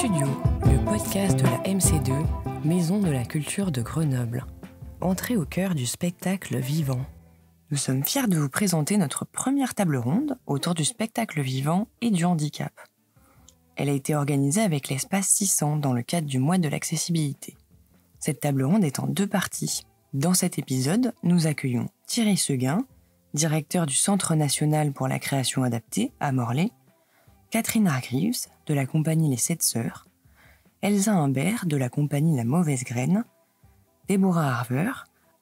Studio, le podcast de la MC2, Maison de la Culture de Grenoble. Entrez au cœur du spectacle vivant. Nous sommes fiers de vous présenter notre première table ronde autour du spectacle vivant et du handicap. Elle a été organisée avec l'Espace 600 dans le cadre du mois de l'accessibilité. Cette table ronde est en 2 parties. Dans cet épisode, nous accueillons Thierry Seguin, directeur du Centre national pour la création adaptée à Morlaix, Catherine Hargreaves de la compagnie Les 7 Sœurs, Elsa Humbert de la compagnie La Mauvaise Graine, Déborah Harver,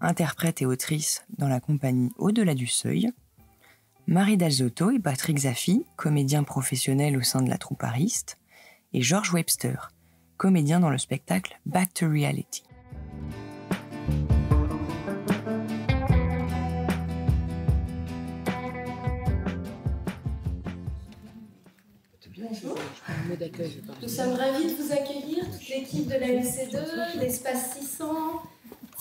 interprète et autrice dans la compagnie Au-delà du Seuil, Marie Dalzotto et Patrick Zaffi, comédiens professionnels au sein de la troupe Ariste, et George Webster, comédien dans le spectacle Back to Reality. Bonjour. Nous sommes ravis de vous accueillir, toute l'équipe de la MC2, l'Espace 600,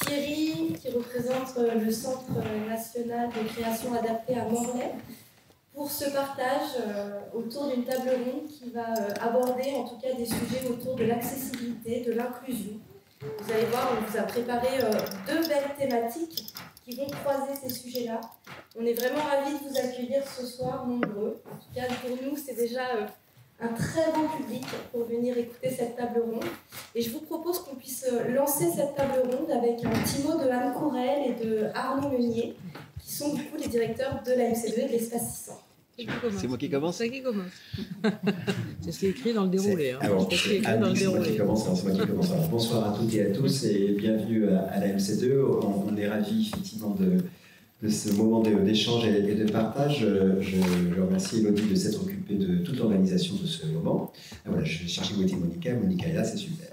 Thierry qui représente le Centre national de création adaptée à Morlaix, pour ce partage autour d'une table ronde qui va aborder en tout cas des sujets autour de l'accessibilité, de l'inclusion. Vous allez voir, on vous a préparé 2 belles thématiques qui vont croiser ces sujets-là. On est vraiment ravis de vous accueillir ce soir, nombreux. En tout cas, pour nous, c'est déjà un très bon public pour venir écouter cette table ronde. Et je vous propose qu'on puisse lancer cette table ronde avec un petit mot de Anne Courel et de Arnaud Meunier, qui sont du coup les directeurs de la MC2 et de l'Espace 600. C'est moi qui commence. C'est ça qui commence. C'est ce qui est écrit dans le déroulé. C'est moi qui commence. Alors, bonsoir à toutes et à tous et bienvenue à la MC2. On est ravis effectivement de ce moment d'échange et de partage. Je remercie Elodie de s'être occupée de toute l'organisation de ce moment. Voilà, je vais chercher où était Monica. Monica est là, c'est super.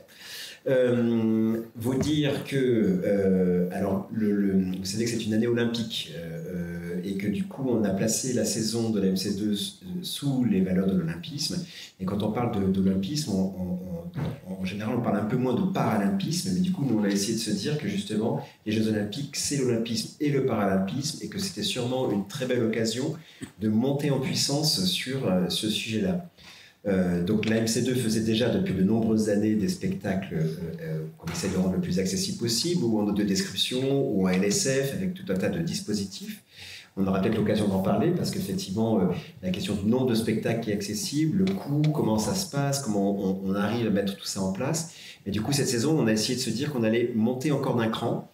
Vous dire que, alors, vous savez que c'est une année olympique et que du coup, on a placé la saison de la MC2 sous les valeurs de l'olympisme. Et quand on parle d'olympisme, en général, on parle un peu moins de paralympisme, mais du coup, nous, on a essayé de se dire que justement, les Jeux olympiques, c'est l'olympisme et le paralympisme, et que c'était sûrement une très belle occasion de monter en puissance sur ce sujet-là. Donc la MC2 faisait déjà depuis de nombreuses années des spectacles qu'on essaie de rendre le plus accessible possible, ou en audio-description, ou en LSF, avec tout un tas de dispositifs. On aura peut-être l'occasion d'en parler, parce qu'effectivement, la question du nombre de spectacles qui est accessible, le coût, comment ça se passe, comment on arrive à mettre tout ça en place. Et du coup, cette saison, on a essayé de se dire qu'on allait monter encore d'un cran.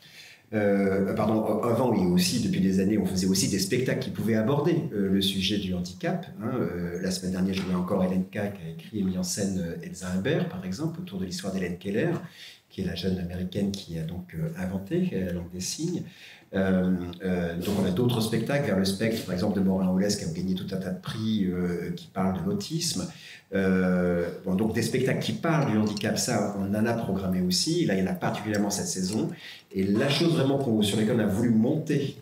Avant, oui, aussi, depuis des années, on faisait aussi des spectacles qui pouvaient aborder le sujet du handicap. La semaine dernière, je voyais encore Hélène K. qui a écrit et mis en scène Elsa Humbert, par exemple, autour de l'histoire d'Hélène Keller, qui est la jeune américaine qui a donc inventé la langue des signes. Donc on a d'autres spectacles vers le spectre, par exemple de Morin Oulès qui a gagné tout un tas de prix qui parlent de l'autisme. Donc des spectacles qui parlent du handicap, ça on en a programmé aussi. Et là il y en a particulièrement cette saison. Et la chose vraiment sur laquelle on a voulu monter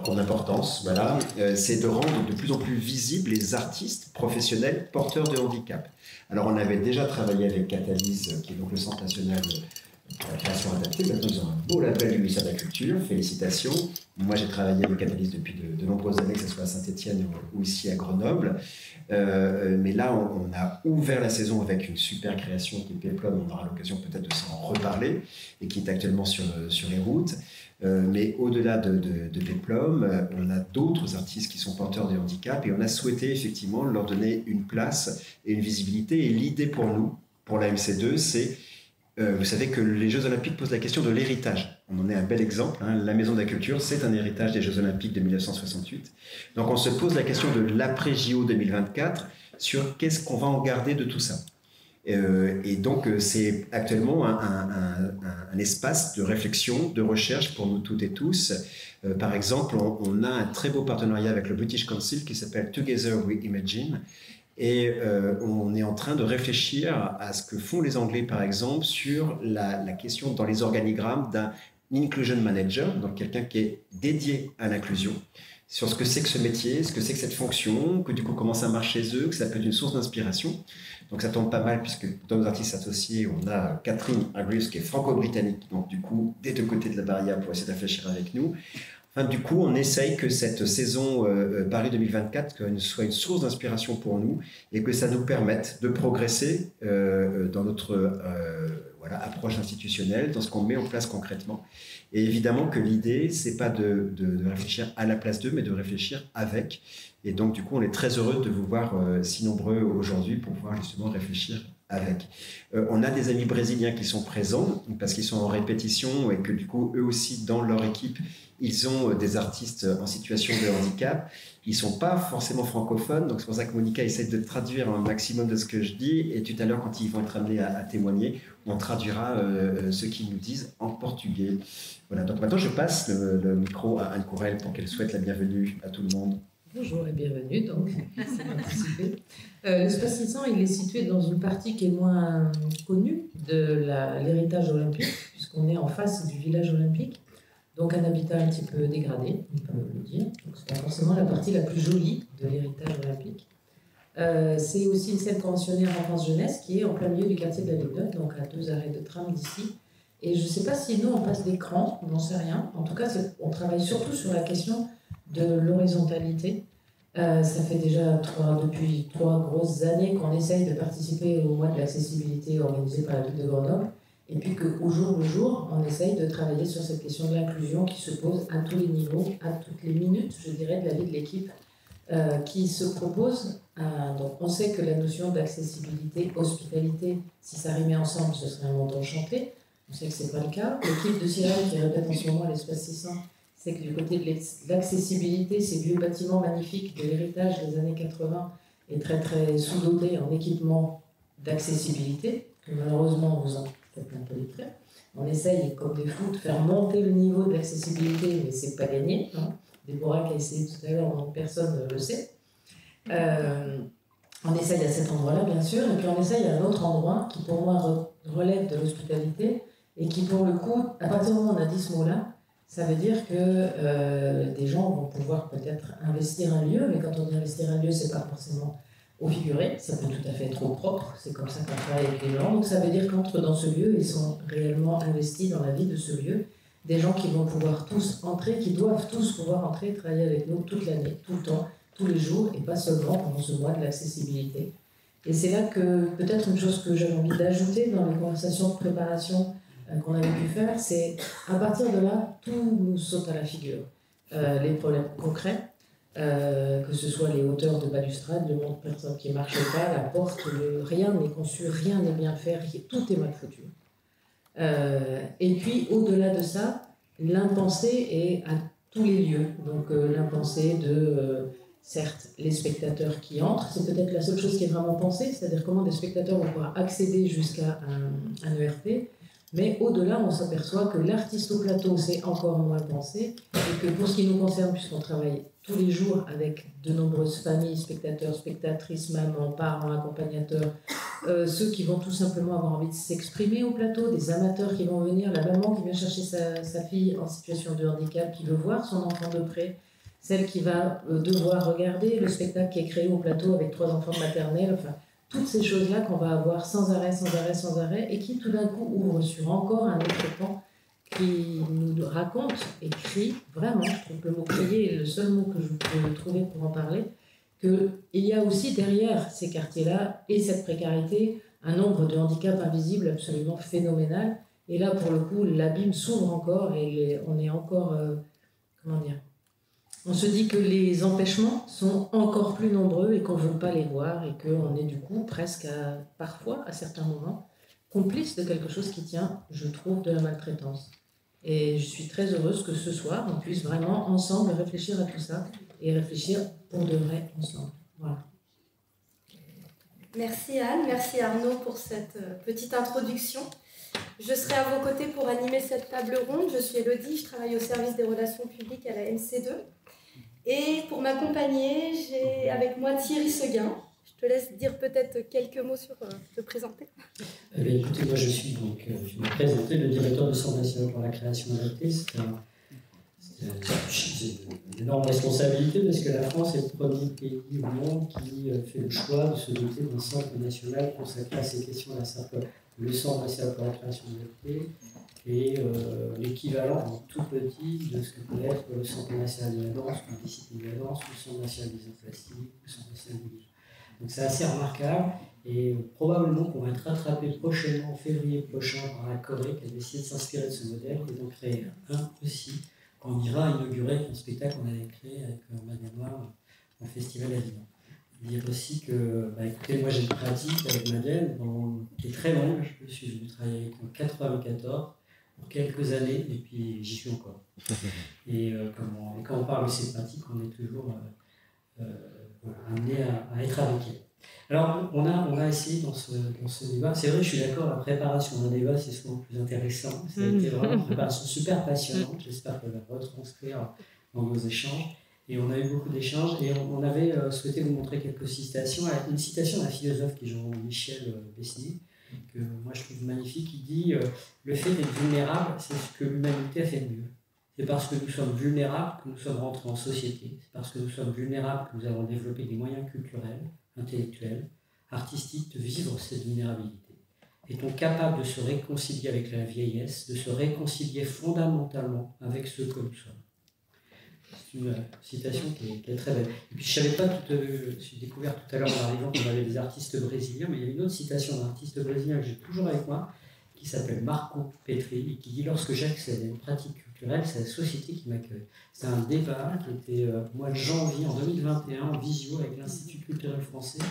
en importance, voilà, c'est de rendre de plus en plus visibles les artistes professionnels porteurs de handicap. Alors on avait déjà travaillé avec Catalyse, qui est donc le Centre national pour la création adaptée. Maintenant ils ont un beau label du ministère de la Culture, félicitations. Moi j'ai travaillé avec Catalyse depuis de nombreuses années, que ce soit à Saint-Étienne ou ici à Grenoble. Mais là on a ouvert la saison avec une super création qui est Peplum, on aura l'occasion peut-être de s'en reparler, et qui est actuellement sur les routes. Mais au-delà de Peplum, on a d'autres artistes qui sont porteurs de handicap, et on a souhaité effectivement leur donner une place et une visibilité. Et l'idée pour nous, pour la MC2, c'est, vous savez que les Jeux Olympiques posent la question de l'héritage. On en est un bel exemple. La Maison de la Culture, c'est un héritage des Jeux Olympiques de 1968. Donc on se pose la question de l'après-JO 2024 sur qu'est-ce qu'on va en garder de tout ça. Et donc c'est actuellement un espace de réflexion, de recherche pour nous toutes et tous. Par exemple, on a un très beau partenariat avec le British Council qui s'appelle Together We Imagine. Et on est en train de réfléchir à ce que font les Anglais, par exemple, sur la question dans les organigrammes d'un inclusion manager, donc quelqu'un qui est dédié à l'inclusion, sur ce que c'est que ce métier, ce que c'est que cette fonction, que du coup comment ça marche chez eux, que ça peut être une source d'inspiration. Donc ça tombe pas mal, puisque dans nos artistes associés, on a Catherine Hargreaves qui est franco-britannique, donc du coup des 2 côtés de la barrière pour essayer de réfléchir avec nous. Enfin, du coup, on essaye que cette saison Paris 2024 soit une source d'inspiration pour nous et que ça nous permette de progresser dans notre approche institutionnelle, dans ce qu'on met en place concrètement. Et évidemment que l'idée, c'est pas de réfléchir à la place d'eux, mais de réfléchir avec. Et donc, du coup, on est très heureux de vous voir si nombreux aujourd'hui pour pouvoir justement réfléchir avec. On a des amis brésiliens qui sont présents parce qu'ils sont en répétition et que du coup, eux aussi, dans leur équipe, ils ont des artistes en situation de handicap. Ils ne sont pas forcément francophones, donc c'est pour ça que Monica essaie de traduire un maximum de ce que je dis. Et tout à l'heure, quand ils vont être amenés à témoigner, on traduira ce qu'ils nous disent en portugais. Voilà, donc maintenant, je passe le micro à Anne Courel pour qu'elle souhaite la bienvenue à tout le monde. Bonjour et bienvenue, donc, merci de participer. L'espace 600, il est situé dans une partie qui est moins connue de l'héritage olympique, puisqu'on est en face du village olympique, donc un habitat un petit peu dégradé, on peut le dire. Donc, c'est pas forcément la partie la plus jolie de l'héritage olympique. C'est aussi une scène conventionnée enfance-jeunesse qui est en plein milieu du quartier de la Ville Neuve, donc à 2 arrêts de tram d'ici. Et je ne sais pas si nous, on passe d'écran, on n'en sait rien. En tout cas, on travaille surtout sur la question de l'horizontalité. Ça fait déjà depuis 3 grosses années qu'on essaye de participer au mois de l'accessibilité organisé par la ville de Grenoble, et puis qu'au jour le jour, on essaye de travailler sur cette question de l'inclusion qui se pose à tous les niveaux, à toutes les minutes, je dirais, de la vie de l'équipe qui se propose. Donc on sait que la notion d'accessibilité, hospitalité, si ça rimait ensemble, ce serait un monde enchanté. On sait que ce n'est pas le cas. L'équipe de Cyril qui répète en ce moment l'espace 600, c'est que du côté de l'accessibilité, ces vieux bâtiments magnifiques de l'héritage des années 80 est très très sous-doté en équipement d'accessibilité, que malheureusement vous en faites un peu les frais. On essaye, comme des fous, de faire monter le niveau de l'accessibilité, mais ce n'est pas gagné. Déborah qui a essayé tout à l'heure, donc personne ne le sait. On essaye à cet endroit-là, bien sûr, et puis on essaye à un autre endroit qui, pour moi, relève de l'hospitalité, et qui, pour le coup, à partir du moment où on a dit ce mot-là, ça veut dire que des gens vont pouvoir peut-être investir un lieu, mais quand on dit investir un lieu, c'est pas forcément au figuré, ça peut tout à fait être au propre, c'est comme ça qu'on travaille avec les gens. Donc ça veut dire qu'entre dans ce lieu, ils sont réellement investis dans la vie de ce lieu. Des gens qui vont pouvoir tous entrer, qui doivent tous pouvoir entrer et travailler avec nous toute l'année, tout le temps, tous les jours, et pas seulement pendant ce mois de l'accessibilité. Et c'est là que peut-être une chose que j'avais envie d'ajouter dans les conversations de préparation qu'on avait pu faire, c'est à partir de là, tout nous saute à la figure. Les problèmes concrets, que ce soit les hauteurs de balustrade, le nombre de personnes qui ne marchent pas, la porte, rien n'est conçu, rien n'est bien fait, tout est mal foutu. Et puis, au-delà de ça, l'impensé est à tous les lieux. Donc, l'impensé de, certes, les spectateurs qui entrent, c'est peut-être la seule chose qui est vraiment pensée, c'est-à-dire comment des spectateurs vont pouvoir accéder jusqu'à un ERP. Mais au-delà, on s'aperçoit que l'artiste au plateau, c'est encore moins pensé, et que pour ce qui nous concerne, puisqu'on travaille tous les jours avec de nombreuses familles, spectateurs, spectatrices, mamans, parents, accompagnateurs, ceux qui vont tout simplement avoir envie de s'exprimer au plateau, des amateurs qui vont venir, la maman qui vient chercher sa fille en situation de handicap, qui veut voir son enfant de près, celle qui va devoir regarder le spectacle qui est créé au plateau avec 3 enfants de maternelle, enfin, toutes ces choses-là qu'on va avoir sans arrêt, et qui tout d'un coup ouvrent sur encore un autre pan qui nous raconte et crie, vraiment, je trouve que le mot crier est le seul mot que je peux trouver pour en parler, qu'il y a aussi derrière ces quartiers-là et cette précarité un nombre de handicaps invisibles absolument phénoménal. Et là, pour le coup, l'abîme s'ouvre encore et on est encore, comment dire, on se dit que les empêchements sont encore plus nombreux et qu'on ne veut pas les voir et qu'on est du coup presque, parfois, à certains moments, complice de quelque chose qui tient, je trouve, de la maltraitance. Et je suis très heureuse que ce soir, on puisse vraiment ensemble réfléchir à tout ça et réfléchir pour de vrai ensemble. Voilà. Merci Anne, merci Arnaud pour cette petite introduction. Je serai à vos côtés pour animer cette table ronde. Je suis Elodie, je travaille au service des relations publiques à la MC2. Et pour m'accompagner, j'ai avec moi Thierry Seguin. Je te laisse dire peut-être quelques mots sur te présenter. Écoutez, moi je vais présenter le directeur du Centre national pour la création adaptée. C'est une énorme responsabilité parce que la France est le premier pays au monde qui fait le choix de se doter d'un centre national consacré à ces questions-là. Le Centre national pour la création adaptée et l'équivalent tout petit de ce que peut être le Centre national de la danse, ou la discipline de la danse, ou le Centre national des arts plastiques, le Centre national du livre. Donc c'est assez remarquable, et probablement qu'on va être rattrapé prochainement, en février prochain, par la Corée, qui a décidé de s'inspirer de ce modèle et d'en créer un aussi, quand on ira inaugurer un spectacle qu'on avait créé avec ma mémoire au Festival Avignon. Dire aussi que, écoutez, moi j'ai une pratique avec Madeleine qui est très longue. Je suis venu travailler avec en 1994 pour quelques années et puis j'y suis encore. Et quand on parle de ces pratiques, on est toujours amené à être avec elle. Alors on a essayé dans ce débat, c'est vrai, je suis d'accord, la préparation d'un débat c'est souvent plus intéressant. Ça a été vraiment une préparation super passionnante, j'espère qu'elle va retranscrire dans nos échanges. Et on a eu beaucoup d'échanges et on avait souhaité vous montrer quelques citations. Une citation d'un philosophe qui est Jean-Michel Besnier, que moi je trouve magnifique, qui dit le fait d'être vulnérable, c'est ce que l'humanité a fait de mieux. C'est parce que nous sommes vulnérables que nous sommes rentrés en société. C'est parce que nous sommes vulnérables que nous avons développé des moyens culturels, intellectuels, artistiques de vivre cette vulnérabilité. Est-on capable de se réconcilier avec la vieillesse, de se réconcilier fondamentalement avec ce que nous sommes? C'est une citation qui est très belle. Et puis je ne savais pas, j'ai découvert tout à l'heure en arrivant qu'on avait des artistes brésiliens, mais il y a une autre citation d'un artiste brésilien que j'ai toujours avec moi, qui s'appelle Marco Petri, et qui dit « Lorsque j'accède à une pratique culturelle, c'est la société qui m'accueille ». C'est un débat qui était au mois de janvier en 2021 en visio avec l'Institut culturel français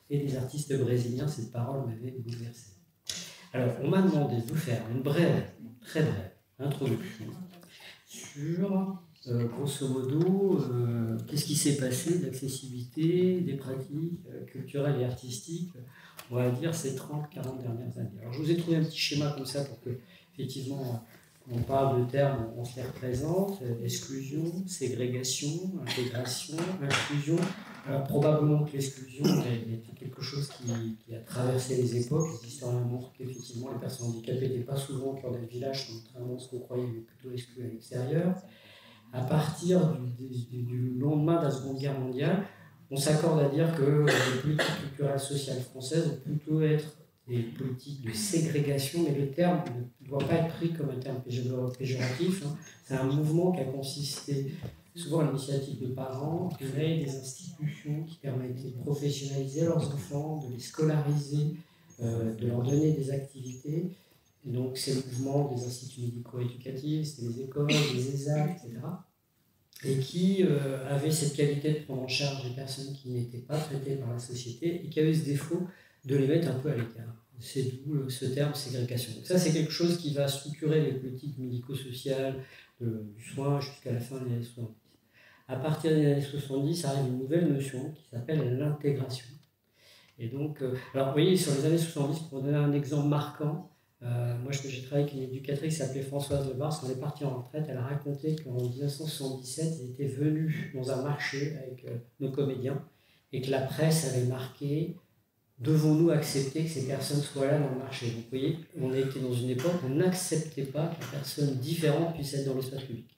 et des artistes brésiliens. Cette parole m'avait bouleversé. Alors, on m'a demandé de vous faire une brève, très brève, introduction sur... grosso modo, qu'est-ce qui s'est passé d'accessibilité, des pratiques culturelles et artistiques, on va dire, ces 30-40 dernières années. Alors, je vous ai trouvé un petit schéma comme ça pour que, effectivement, quand on parle de termes, on se les représente. Exclusion, ségrégation, intégration, inclusion. Alors, probablement que l'exclusion était quelque chose qui a traversé les époques. Les historiens montrent qu'effectivement, les personnes handicapées n'étaient pas souvent au cœur des villages, contrairement à ce qu'on croyait, mais plutôt exclues à l'extérieur. À partir du lendemain de la Seconde Guerre mondiale, on s'accorde à dire que les politiques culturelles sociales françaises vont plutôt être des politiques de ségrégation, mais le terme ne doit pas être pris comme un terme péjoratif. C'est un mouvement qui a consisté souvent à l'initiative de parents, de créer des institutions qui permettaient de professionnaliser leurs enfants, de les scolariser, de leur donner des activités. Et donc, c'est le mouvement des instituts médico-éducatifs, c'était les écoles, les ESAT, etc. Et qui avaient cette qualité de prendre en charge des personnes qui n'étaient pas traitées par la société et qui avaient ce défaut de les mettre un peu à l'écart. C'est d'où ce terme ségrégation. Donc ça, c'est quelque chose qui va structurer les politiques médico-sociales du soin jusqu'à la fin des années 70. À partir des années 70, arrive une nouvelle notion qui s'appelle l'intégration. Et donc, alors vous voyez, sur les années 70, pour donner un exemple marquant, moi j'ai travaillé avec une éducatrice qui s'appelait Françoise Lebars. Quand elle est partie en retraite, elle a raconté qu'en 1977, elle était venue dans un marché avec nos comédiens et que la presse avait marqué « Devons-nous accepter que ces personnes soient là dans le marché ?» Donc vous voyez, on était dans une époque où on n'acceptait pas qu'une personne différente puisse être dans l'espace public.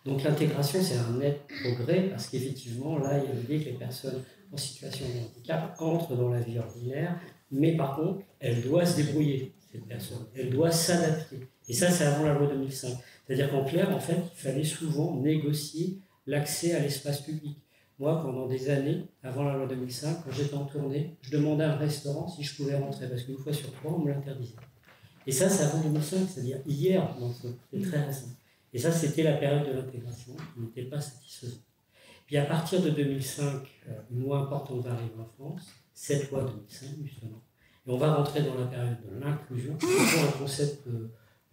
Donc l'intégration, c'est un net progrès parce qu'effectivement, là, il y a l'idée que les personnes en situation de handicap entrent dans la vie ordinaire, mais par contre, elle doit se débrouiller, cette personne. Elle doit s'adapter. Et ça, c'est avant la loi 2005. C'est-à-dire qu'en clair, en fait, il fallait souvent négocier l'accès à l'espace public. Moi, pendant des années, avant la loi 2005, quand j'étais en tournée, je demandais à un restaurant si je pouvais rentrer, parce qu'une fois sur trois, on me l'interdisait. Et ça, c'est avant 2005, c'est-à-dire hier, c'est très récent. Et ça, c'était la période de l'intégration, qui n'était pas satisfaisante. Puis à partir de 2005, une loi importante va arriver en France, cette loi 2005, justement. Et on va rentrer dans la période de l'inclusion, qui est un concept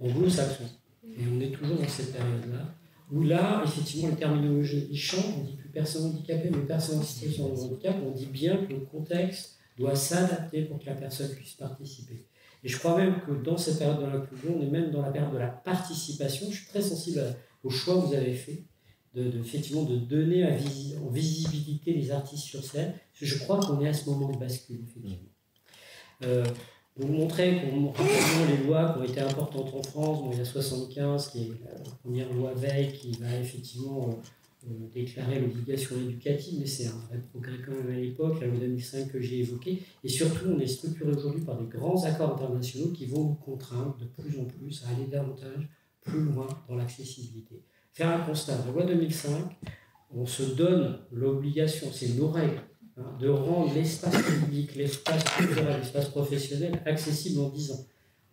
anglo-saxon. Et on est toujours dans cette période-là, où là, effectivement, les terminologies changent. On ne dit plus personne handicapée, mais personne en situation de handicap. On dit bien que le contexte doit s'adapter pour que la personne puisse participer. Et je crois même que dans cette période de l'inclusion, on est même dans la période de la participation. Je suis très sensible au choix que vous avez fait, effectivement, de donner en visibilité les artistes sur scène. Parce que je crois qu'on est à ce moment de bascule, effectivement. Vous montrez les lois qui ont été importantes en France. Bon, il y a 75, qui est la première loi Veil, qui va effectivement déclarer l'obligation éducative, mais c'est un vrai progrès quand même à l'époque, la loi 2005 que j'ai évoquée. Et surtout, on est structuré aujourd'hui par des grands accords internationaux qui vont nous contraindre de plus en plus à aller davantage plus loin dans l'accessibilité. Faire un constat, la loi 2005, on se donne l'obligation, c'est nos règles, de rendre l'espace public, l'espace culturel, l'espace professionnel accessible en 10 ans.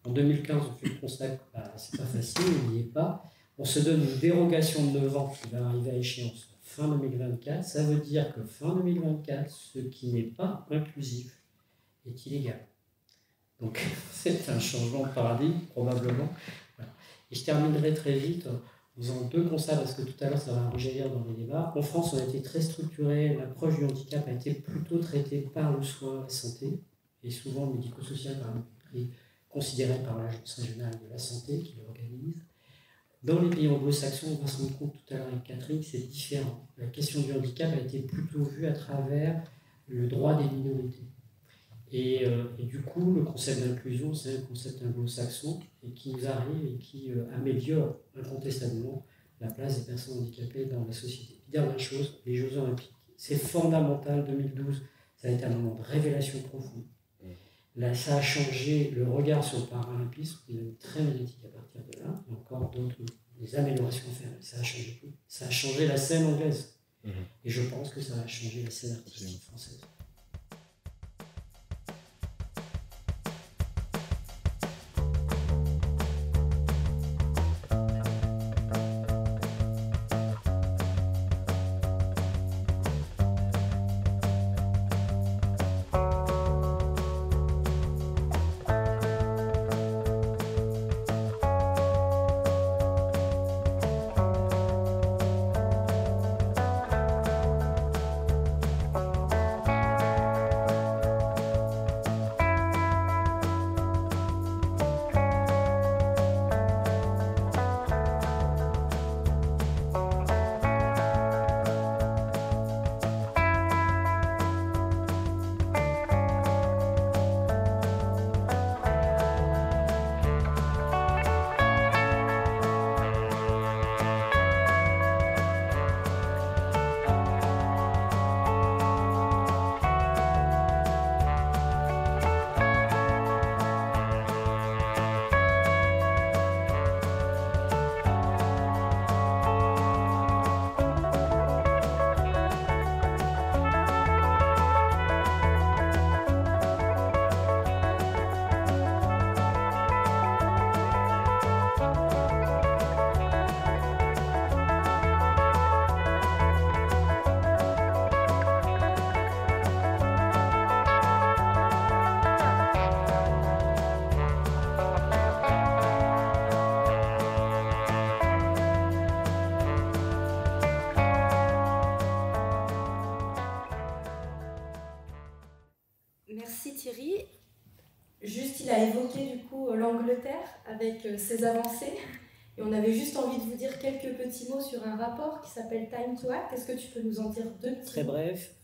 En 2015, on fait le constat que c'est pas facile, on n'y est pas. On se donne une dérogation de 9 ans qui va arriver à échéance fin 2024. Ça veut dire que fin 2024, ce qui n'est pas inclusif est illégal. Donc c'est un changement de paradigme, probablement. Voilà. Et je terminerai très vite en faisant 2 constats, parce que tout à l'heure ça va rejaillir dans les débats. En France, on a été très structuré, l'approche du handicap a été plutôt traitée par le soin, la santé, et souvent le médico-social considéré par l'Agence régionale de la santé qui l'organise. Dans les pays anglo-saxons, on va se rendre compte tout à l'heure avec Catherine, c'est différent. La question du handicap a été plutôt vue à travers le droit des minorités. Et du coup, le concept d'inclusion, c'est un concept anglo-saxon et qui nous arrive et qui améliore incontestablement la place des personnes handicapées dans la société. Dernière chose, les Jeux Olympiques. C'est fondamental, 2012, ça a été un moment de révélation profonde. Là, ça a changé le regard sur le paralympisme, qui est très médiatique à partir de là. Il y a encore d'autres des améliorations à faire, mais ça a changé tout. Ça a changé la scène anglaise. Et je pense que ça a changé la scène artistique française. Merci Thierry. Juste, il a évoqué du coup l'Angleterre avec ses avancées. Et on avait juste envie de vous dire quelques petits mots sur un rapport qui s'appelle Time to Act. Est-ce que tu peux nous en dire 2 petits Très bref,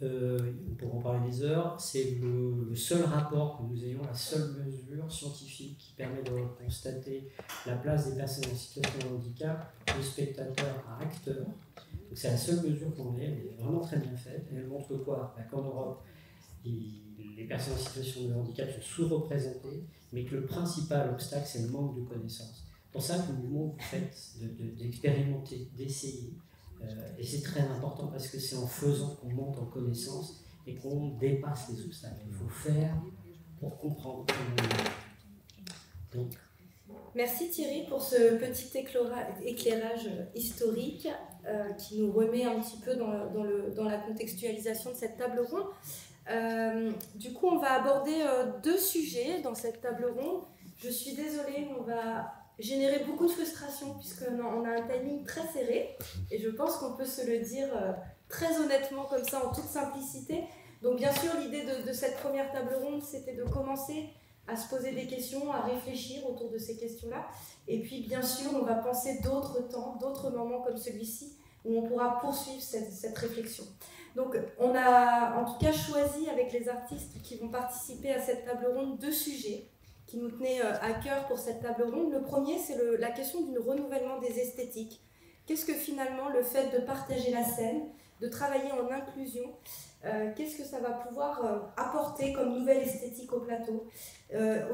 pour en parler des heures, c'est le seul rapport que nous ayons, la seule mesure scientifique qui permet de constater la place des personnes en situation de handicap de spectateurs à acteurs. Donc c'est la seule mesure qu'on ait, elle est vraiment très bien faite. Et elle montre quoi? Qu'en Europe, les personnes en situation de handicap sont sous-représentées, mais que le principal obstacle, c'est le manque de connaissances. C'est pour ça que nous demandons d'expérimenter, d'essayer. Et c'est très important parce que c'est en faisant qu'on monte en connaissance et qu'on dépasse les obstacles. Il faut faire pour comprendre comment on est. Donc, merci Thierry pour ce petit éclairage historique qui nous remet un petit peu dans la contextualisation de cette table ronde. Du coup, on va aborder 2 sujets dans cette table ronde. Je suis désolée, on va générer beaucoup de frustration puisqu'on a un timing très serré et je pense qu'on peut se le dire très honnêtement comme ça en toute simplicité. Donc bien sûr, l'idée de cette première table ronde, c'était de commencer à se poser des questions, à réfléchir autour de ces questions-là. Et puis bien sûr, on va penser d'autres temps, d'autres moments comme celui-ci où on pourra poursuivre cette réflexion. Donc on a en tout cas choisi avec les artistes qui vont participer à cette table ronde 2 sujets qui nous tenaient à cœur pour cette table ronde. Le premier, c'est la question du renouvellement des esthétiques. qu'est-ce que finalement le fait de partager la scène, de travailler en inclusion, qu'est-ce que ça va pouvoir apporter comme nouvelle esthétique au plateau.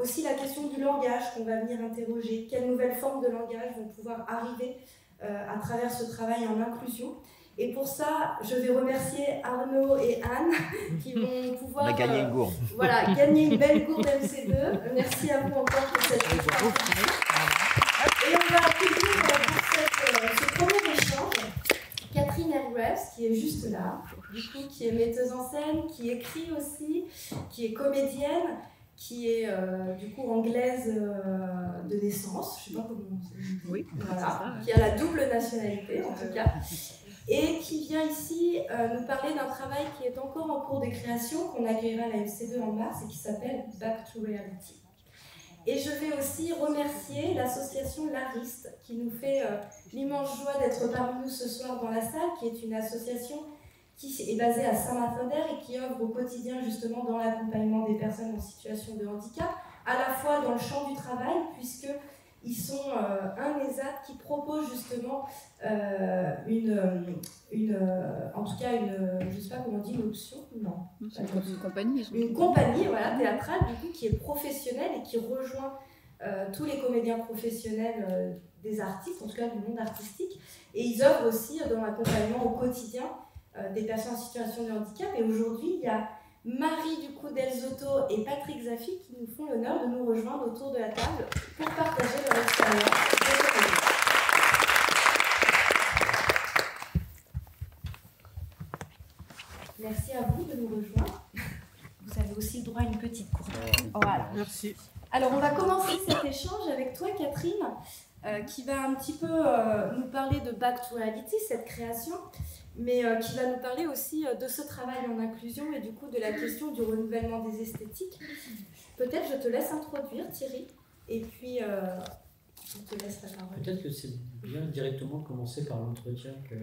Aussi la question du langage qu'on va venir interroger, quelles nouvelles formes de langage vont pouvoir arriver à travers ce travail en inclusion. Et pour ça, je vais remercier Arnaud et Anne qui vont pouvoir gagner une gourde. Voilà, gagner une belle gourde MC2. Merci à vous encore pour cette échange. Et on va accueillir pour ce premier échange Catherine Hergreaves, qui est juste là, du coup, qui est metteuse en scène, qui écrit aussi, qui est comédienne, qui est du coup anglaise de naissance, je ne sais pas comment on dit. Oui, voilà, qui a la double nationalité en tout cas, et qui vient ici nous parler d'un travail qui est encore en cours de création, qu'on accueillera à la MC2 en mars et qui s'appelle Back to Reality. Et je vais aussi remercier l'association L'Ariste qui nous fait l'immense joie d'être parmi nous ce soir dans la salle, qui est une association qui est basée à Saint-Martin-d'Air et qui œuvre au quotidien justement dans l'accompagnement des personnes en situation de handicap, à la fois dans le champ du travail, puisqu'ils sont un ESAT qui propose justement en tout cas je ne sais pas comment on dit, une option, non. Une compagnie. Une compagnie voilà, théâtrale du coup, qui est professionnelle et qui rejoint tous les comédiens professionnels des artistes, en tout cas du monde artistique. Et ils œuvrent aussi dans l'accompagnement au quotidien des personnes en situation de handicap. Et aujourd'hui, il y a Marie du coup Delzotto et Patrick Zaffi qui nous font l'honneur de nous rejoindre autour de la table pour partager leur expérience. Merci à vous de nous rejoindre. Vous avez aussi le droit à une petite courte. Voilà. Merci. Alors, on va commencer cet échange avec toi, Catherine, qui va un petit peu nous parler de Back to Reality, cette création, mais qui va nous parler aussi de ce travail en inclusion et du coup de la question du renouvellement des esthétiques. Peut-être je te laisse introduire, Thierry, et puis je te laisse la parole. Peut-être que c'est bien directement commencer par l'entretien que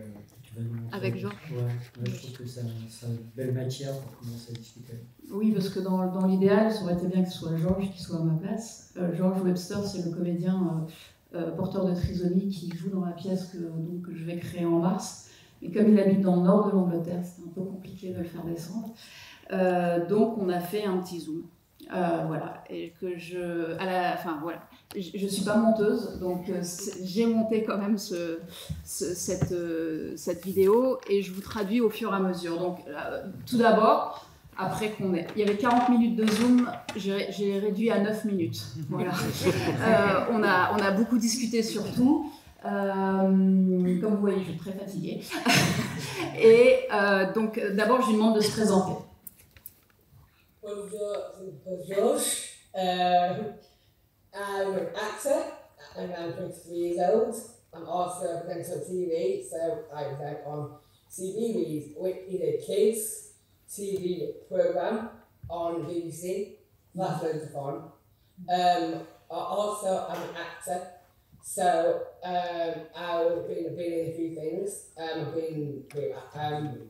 tu vas nous montrer. Avec Jean. Ouais, je trouve que c'est une belle matière pour commencer à discuter. Oui, parce que dans l'idéal, ça aurait été bien que ce soit Georges qui soit à ma place. George Webster, c'est le comédien porteur de trisomie qui joue dans la pièce que je vais créer en mars. Mais comme il habite dans le nord de l'Angleterre, c'était un peu compliqué de le faire descendre. Donc on a fait un petit zoom. Voilà. Et que je suis pas monteuse, donc j'ai monté quand même cette vidéo et je vous traduis au fur et à mesure. Donc tout d'abord, après il y avait 40 minutes de zoom, j'ai réduit à 9 minutes. Voilà. On a beaucoup discuté sur tout. Comme vous voyez, je suis très fatiguée. Et donc d'abord, je lui demande de se présenter. Bonjour, I'm an actor and I'm 23 years old. I'm also a presenter on TV, so I present on CBeebies, which is a kids TV programme on BBC. That's loads of fun. Also, I'm an actor, so I've been in a few things. I've been with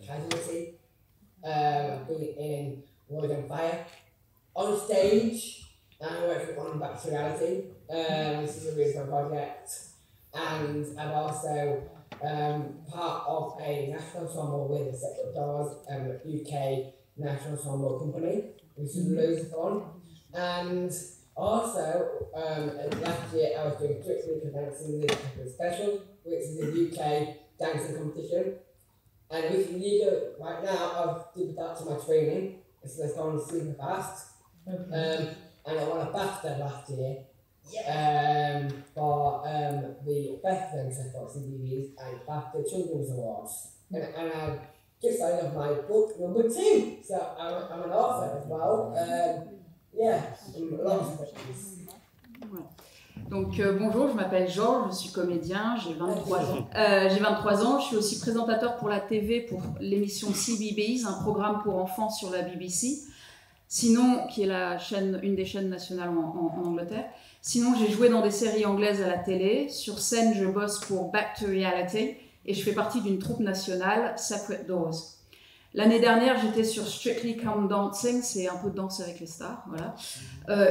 Casualty, I've been in World on Fire. On stage, I'm working on Back to Reality. This is a really fun project. And I'm also part of a national ensemble with a Separate Doors, UK national ensemble company, which is loads of fun. And also, last year I was doing Strictly Dancing the Special, which is a UK dancing competition. And with Liga right now, I've did that to my training. It's gone super fast. And I won a BAFTA last year for the Best Presenter for CBeebies and BAFTA Children's Awards. And I've just signed off my book number 2, so I'm an author as well. Lots of things. Donc bonjour, je m'appelle Georges, je suis comédien, j'ai 23 ans. J'ai 23 ans, je suis aussi présentateur pour la TV pour l'émission CBeebies, un programme pour enfants sur la BBC. Sinon, qui est une des chaînes nationales en Angleterre. Sinon, j'ai joué dans des séries anglaises à la télé. Sur scène, je bosse pour Back to Reality et je fais partie d'une troupe nationale, Separate Doors. L'année dernière, j'étais sur Strictly Come Dancing, c'est un peu de danse avec les stars, voilà.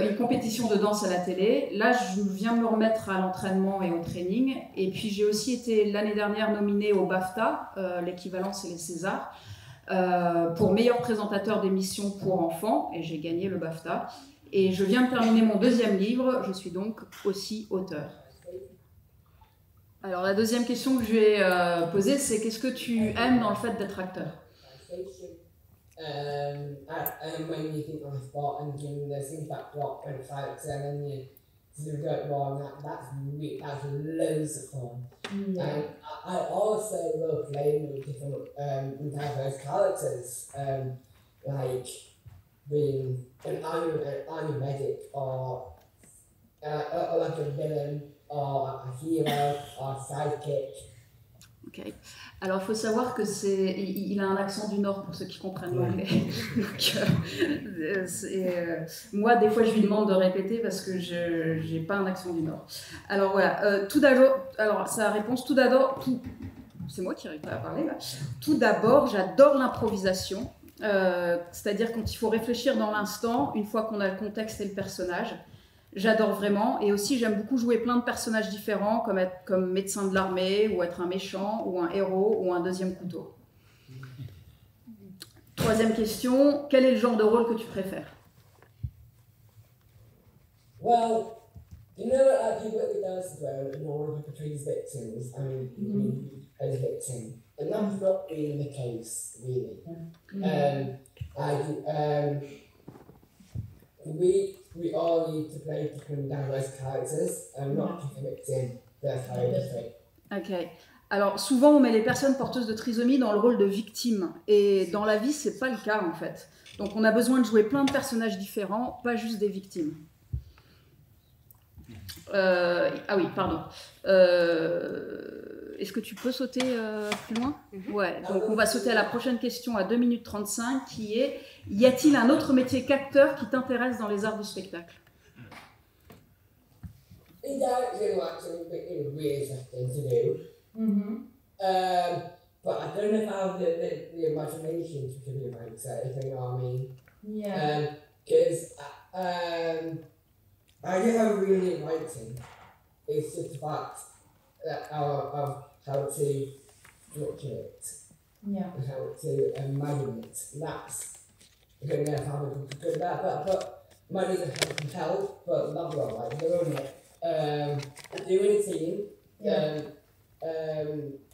Une compétition de danse à la télé. Là, je viens de me remettre à l'entraînement et au training. Et puis, j'ai aussi été l'année dernière nominée au BAFTA, l'équivalent, c'est les Césars, pour meilleur présentateur d'émissions pour enfants, et j'ai gagné le BAFTA. Et je viens de terminer mon 2e livre, je suis donc aussi auteur. Alors, la deuxième question que je vais poser, c'est qu'est-ce que tu aimes dans le fait d'être acteur? When you think on the spot and doing the things that drop and character and then you do it wrong, that's loads of fun. And I also love playing with different diverse characters, like being an army medic or like a villain or a hero or a sidekick. Ok. Alors, il faut savoir que il a un accent du Nord pour ceux qui comprennent l'anglais. Moi, des fois, je lui demande de répéter parce que je n'ai pas un accent du Nord. Alors, voilà. Tout d'abord, sa réponse, c'est moi qui n'arrive pas à parler là. Tout d'abord, j'adore l'improvisation. C'est-à-dire quand il faut réfléchir dans l'instant, une fois qu'on a le contexte et le personnage. J'adore vraiment, et aussi j'aime beaucoup jouer plein de personnages différents, comme être comme médecin de l'armée, ou être un méchant, ou un héros, ou un deuxième couteau. 3e question, quel est le genre de rôle que tu préfères? Well, you know, people at the dance where one of the portrays victims, as a victim, and that's not really the case, really. We all need to play different diverse characters and not just a victim. That's how I portray. Ok. Alors souvent on met les personnes porteuses de trisomie dans le rôle de victime, et dans la vie c'est pas le cas en fait. Donc on a besoin de jouer plein de personnages différents, pas juste des victimes. Ah oui, pardon. Est-ce que tu peux sauter plus loin? Ouais, donc on va sauter à la prochaine question à 2 minutes 35 qui est: y a-t-il un autre métier qu'acteur qui t'intéresse dans les arts du spectacle? It's actually really interesting to do. But I don't know if I have the imagination to be a writer, if you know what I mean. Yeah. Because I do have really writing. It's just the fact of how to structure it. Yeah. And how to imagine it. That's, I don't know if I'm good at that, but money can help, but love what I like. Doing it. Doing a team.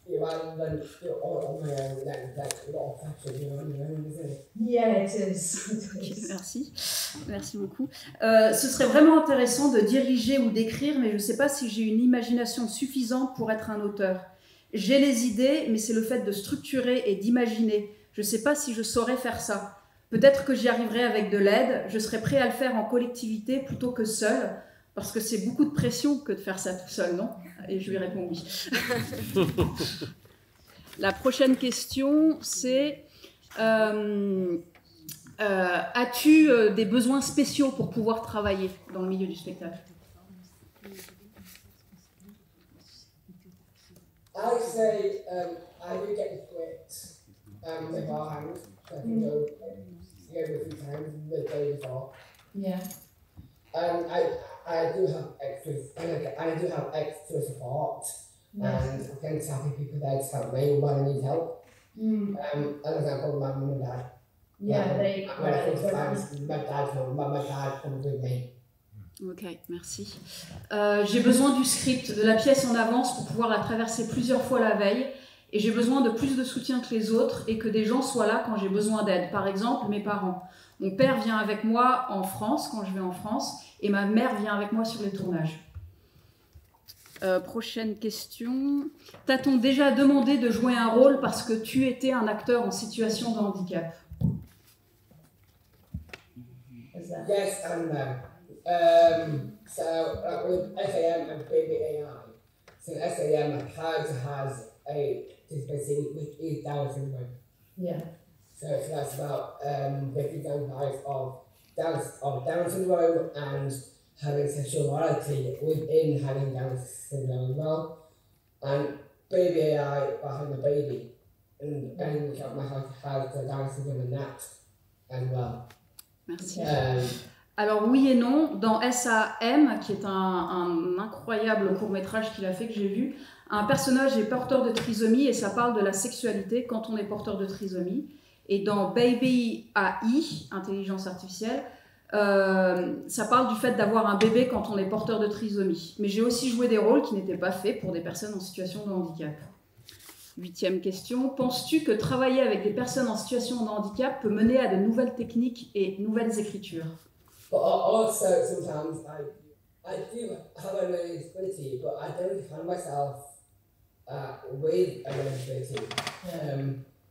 Rather than do it all on my own, that's a lot of pressure, you know, on your own, isn't it? Yeah, it is. Merci, merci beaucoup. Ce serait vraiment intéressant de diriger ou d'écrire, mais je ne sais pas si j'ai une imagination suffisante pour être un auteur. J'ai les idées, mais c'est le fait de structurer et d'imaginer. Je ne sais pas si je saurais faire ça. Peut-être que j'y arriverai avec de l'aide, je serais prêt à le faire en collectivité plutôt que seul, parce que c'est beaucoup de pression que de faire ça tout seul, non? Et je lui réponds oui. La prochaine question, c'est as-tu des besoins spéciaux pour pouvoir travailler dans le milieu du spectacle? I say I do get the script beforehand, so I can go over a few times the day before. Yeah. I do have extras, and I do have extra support, and I tend to have people there to help me when I need help. An example, my mum and dad. Yeah, When I think of my dad comes with me. Ok, merci. J'ai besoin du script, de la pièce en avance pour pouvoir la traverser plusieurs fois la veille, et j'ai besoin de plus de soutien que les autres et que des gens soient là quand j'ai besoin d'aide. Par exemple, mes parents. Mon père vient avec moi en France quand je vais en France, et ma mère vient avec moi sur les tournages. Prochaine question. T'a-t-on déjà demandé de jouer un rôle parce que tu étais un acteur en situation de handicap? Yes and no. So with SAM and Baby AI, so in SAM, a character has a disability which is Down syndrome. Yeah. So that's about breaking down life of Down syndrome and having sexuality within having Down syndrome as well. And Baby AI, by having a baby, and myself how to dance with them and that as well. Merci. Alors oui et non, dans SAM, qui est un incroyable court-métrage qu'il a fait que j'ai vu, un personnage est porteur de trisomie et ça parle de la sexualité quand on est porteur de trisomie. Et dans Baby AI, intelligence artificielle, ça parle du fait d'avoir un bébé quand on est porteur de trisomie. Mais j'ai aussi joué des rôles qui n'étaient pas faits pour des personnes en situation de handicap. 8e question. Penses-tu que travailler avec des personnes en situation de handicap peut mener à de nouvelles techniques et nouvelles écritures? But also sometimes I do have a learning disability, but I don't find myself with a learning disability.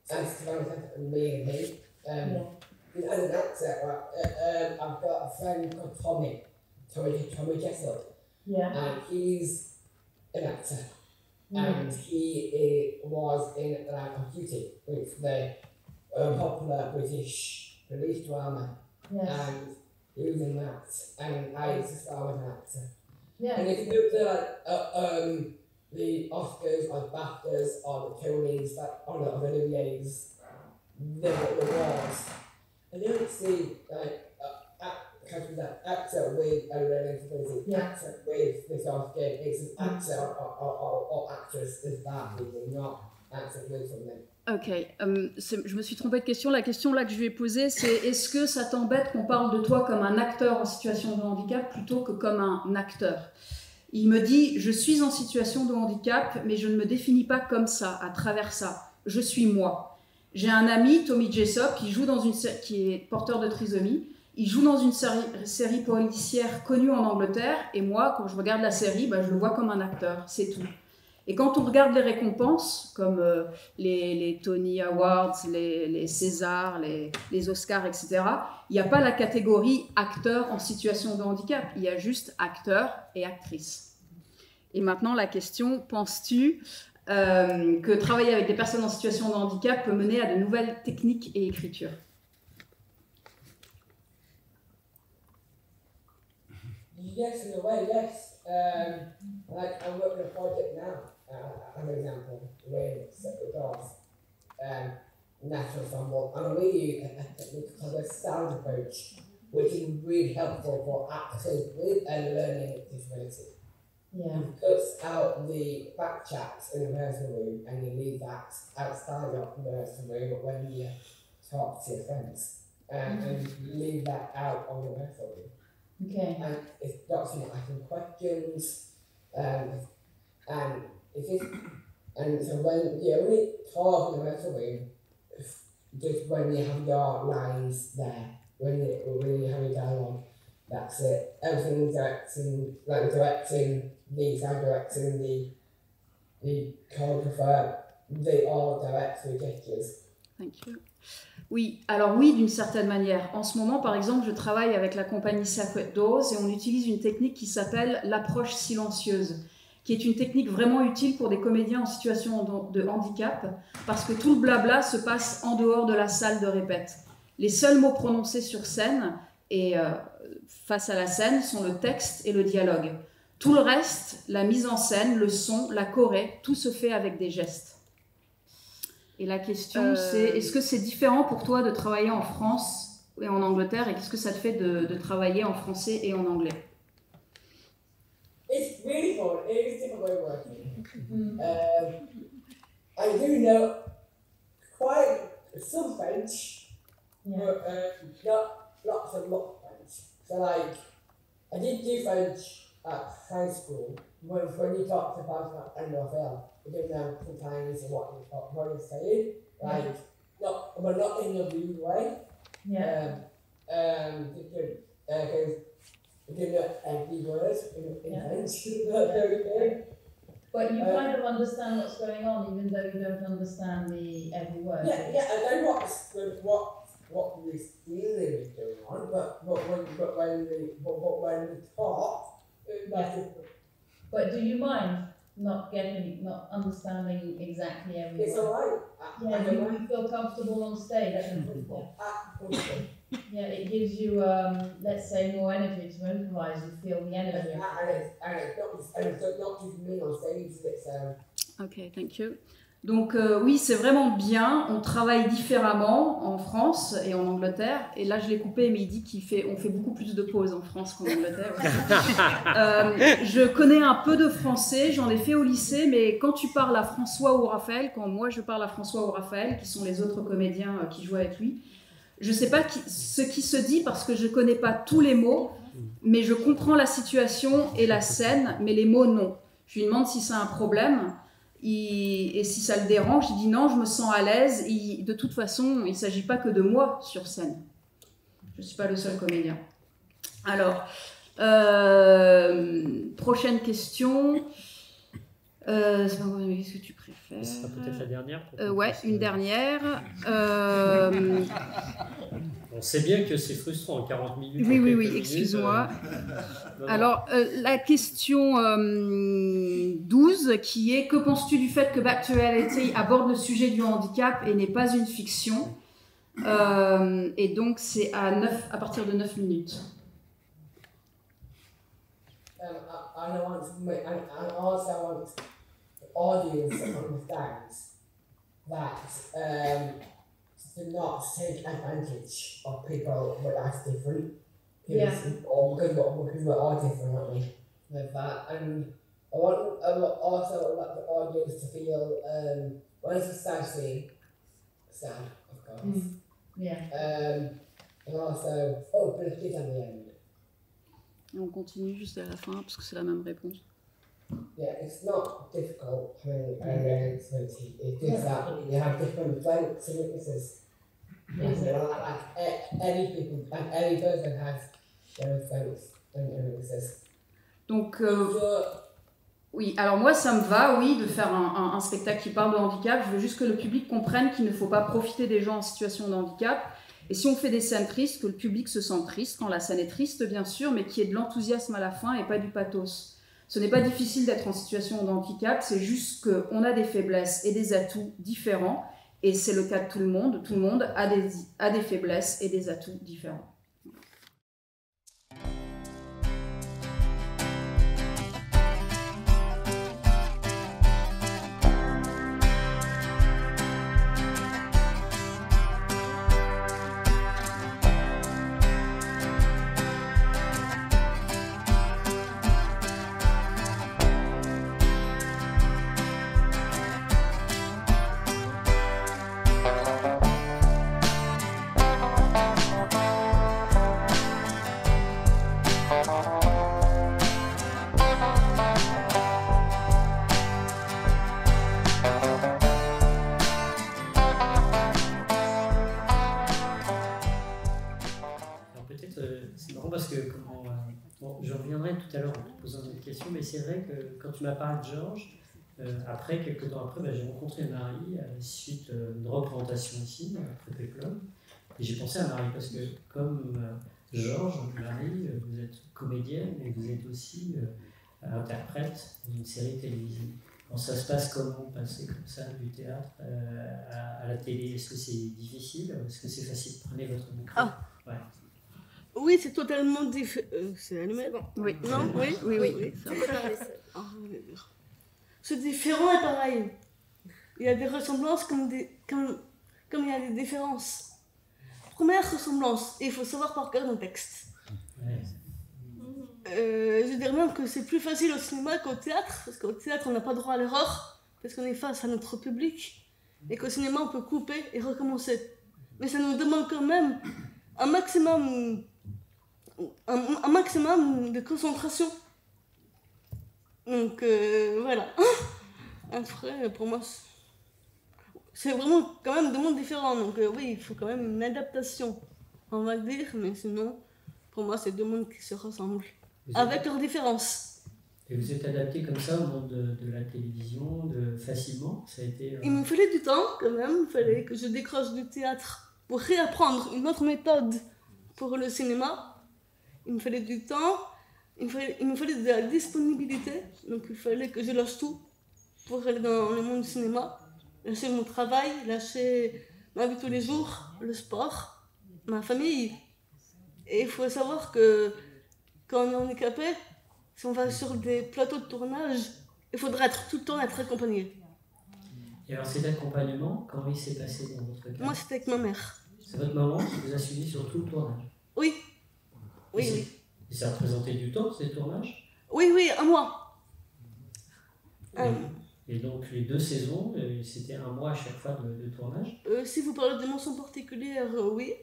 As to me, as an actor, I've got a friend called Tommy Jessup, and he's an actor, and he was in Lamp Duty, which is the popular British police drama, and he was in that, and I used to star with an actor. And if you go to the Oscars or the BAFTAs or the Tonys, the Olivier's, the awards, and you don't see actor with a learning disability, actor with this Oscar, it's an actor or actress is that, not actor with something. Ok, je me suis trompée de question. La question là que je lui ai posée, c'est est-ce que ça t'embête qu'on parle de toi comme un acteur en situation de handicap plutôt que comme un acteur? Il me dit, je suis en situation de handicap, mais je ne me définis pas comme ça, à travers ça. Je suis moi. J'ai un ami, Tommy Jessup, qui est porteur de trisomie. Il joue dans une série policière connue en Angleterre, et moi, quand je regarde la série, je le vois comme un acteur, c'est tout. Et quand on regarde les récompenses, comme les Tony Awards, les Césars, les Oscars, etc., il n'y a pas la catégorie acteur en situation de handicap, il y a juste acteur et actrice. Et maintenant, la question, penses-tu que travailler avec des personnes en situation de handicap peut mener à de nouvelles techniques et écritures? Yes, in a way, yes. Like I'm working on a project now, as an example, where separate dogs, natural ensemble, and we use a technique called a sound approach, which is really helpful for actors with a learning disability. You cut out the back chats in the rehearsal room and you leave that outside of the rehearsal room when you talk to your friends, and leave that out of the rehearsal room. Okay. And it's document asking questions, and so when you only talk in the rehearsal room, just when you have your lines there, when you have your dialogue, that's it. Everything's directing, like the sound directing, the choreographer, they all direct through gestures. Thank you. Oui, alors oui, d'une certaine manière. En ce moment, par exemple, je travaille avec la compagnie Sacred Doors et on utilise une technique qui s'appelle l'approche silencieuse, qui est une technique vraiment utile pour des comédiens en situation de handicap, parce que tout le blabla se passe en dehors de la salle de répète. Les seuls mots prononcés sur scène et face à la scène sont le texte et le dialogue. Tout le reste, la mise en scène, le son, la choré, tout se fait avec des gestes. Et la question, c'est, est-ce que c'est différent pour toi de travailler en France et en Angleterre, et qu'est-ce que ça te fait de travailler en français et en anglais? It's really fun. It is a different way of working. I do know quite some French, but not lots of French. So like, I did do French at high school when you talked about NFL. I don't know sometimes what you're saying, like not in a rude way. Because I didn't know every word in French. But you kind of understand what's going on, even though you don't understand every word. Yeah, I know what the feeling is going on, but when we talk, that's it. But do you mind not understanding exactly every word? It's alright. Yeah, you feel comfortable on stage. Yeah, it gives you, let's say, more energy to improvise. You feel the energy. And it's not just me on stage. It's Ok, thank you. Donc oui, c'est vraiment bien. On travaille différemment en France et en Angleterre. Et là, je l'ai coupé, mais il dit qu'on fait beaucoup plus de pauses en France qu'en Angleterre. Je connais un peu de français, j'en ai fait au lycée, mais quand tu parles à François ou Raphaël, quand moi je parle à François ou Raphaël, qui sont les autres comédiens qui jouent avec lui, je ne sais pas ce qui se dit parce que je ne connais pas tous les mots, mais je comprends la situation et la scène, mais les mots, non. Je lui demande si c'est un problème. Et si ça le dérange, il dit non, je me sens à l'aise. De toute façon, il ne s'agit pas que de moi sur scène. Je ne suis pas le seul comédien. Alors, prochaine question. Qu'est-ce que tu préfères? Ce sera peut-être la dernière. Ouais, une dernière. On sait bien que c'est frustrant en 40 minutes. Oui, excuse-moi. Alors, la question 12, qui est: que penses-tu du fait que Back to Reality aborde le sujet du handicap et n'est pas une fiction? Et donc, c'est à partir de 9 minutes. I want and also want the audience to understand that to not take advantage of people that's different. Or because we're all different, aren't we? Like that. And I also want the audience to feel when it's a sad scene, sad, of course. And also uplifted at the end. Et on continue juste à la fin parce que c'est la même réponse. Yeah, it's not difficult when it's just that you have different strengths and weaknesses. Any person has their strengths and weaknesses. Donc, oui, alors moi ça me va, oui, de faire un spectacle qui parle de handicap. Je veux juste que le public comprenne qu'il ne faut pas profiter des gens en situation de handicap. Et si on fait des scènes tristes, que le public se sente triste, quand la scène est triste bien sûr, mais qu'il y ait de l'enthousiasme à la fin et pas du pathos. Ce n'est pas difficile d'être en situation de handicap, c'est juste qu'on a des faiblesses et des atouts différents, et c'est le cas de tout le monde a des faiblesses et des atouts différents. Je reviendrai tout à l'heure en te posant une question, mais c'est vrai que quand tu m'as parlé de Georges, quelques temps après, j'ai rencontré Marie à la suite d'une représentation ici, à Prépé Club. Et j'ai pensé à Marie parce que, comme Georges, Marie, vous êtes comédienne et vous êtes aussi interprète d'une série télévisée. Alors, ça se passe comment, passer comme ça du théâtre à la télé? Est-ce que c'est difficile? Est-ce que c'est facile? Prenez votre micro. Ouais. Oui, c'est totalement différent. C'est allumé? Oui. Non? Oui. C'est différent et pareil. Il y a des ressemblances comme il y a des différences. Première ressemblance, il faut savoir par cœur un texte. Ouais. Je dirais même que c'est plus facile au cinéma qu'au théâtre, parce qu'au théâtre on n'a pas droit à l'erreur, parce qu'on est face à notre public, et qu'au cinéma on peut couper et recommencer. Mais ça nous demande quand même un maximum de concentration. Donc voilà. Après, pour moi, c'est vraiment quand même deux mondes différents. Donc oui, il faut quand même une adaptation, on va dire. Mais sinon, pour moi, c'est deux mondes qui se ressemblent, avec leurs différences. Et vous êtes adapté comme ça au monde de la télévision, facilement? Ça a été, Il me fallait du temps quand même. Il fallait que je décroche du théâtre pour réapprendre une autre méthode pour le cinéma. Il me fallait du temps, il me fallait de la disponibilité, donc il fallait que je lâche tout pour aller dans le monde du cinéma, lâcher mon travail, lâcher ma vie tous les jours, le sport, ma famille. Et il faut savoir que quand on est handicapé, si on va sur des plateaux de tournage, il faudra tout le temps être accompagné. Et alors cet accompagnement, comment il s'est passé dans votre cas? Moi, c'était avec ma mère. C'est votre maman qui vous a suivi sur tout le tournage? Oui. Oui, oui. Et ça représentait du temps, ces tournages? Oui, oui, un mois. Et donc les 2 saisons, c'était un mois à chaque fois de tournage? Si vous parlez de mentions particulières, oui.